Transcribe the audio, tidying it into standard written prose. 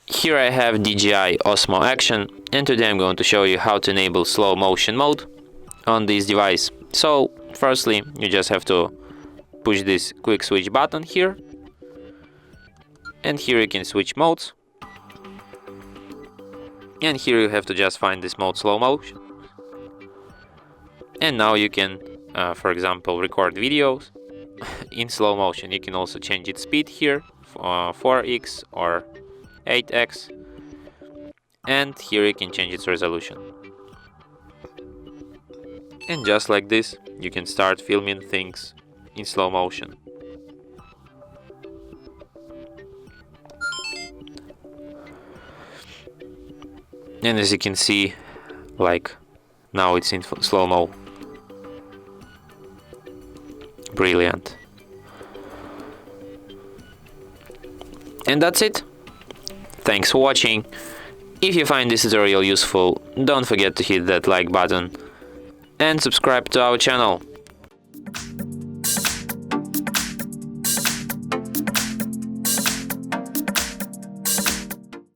Here I have DJI OSMO ACTION, and today I'm going to show you how to enable slow motion mode on this device. So firstly, you just have to push this quick switch button here, and here you can switch modes, and here you have to just find this mode slow motion, and now you can for example record videos in slow motion. You can also change its speed here, 4x or 8x, and here you can change its resolution. And just like this, you can start filming things in slow motion. And as you can see, like now it's in slow-mo. Brilliant. And that's it. Thanks for watching. If you find this tutorial useful, don't forget to hit that like button and subscribe to our channel.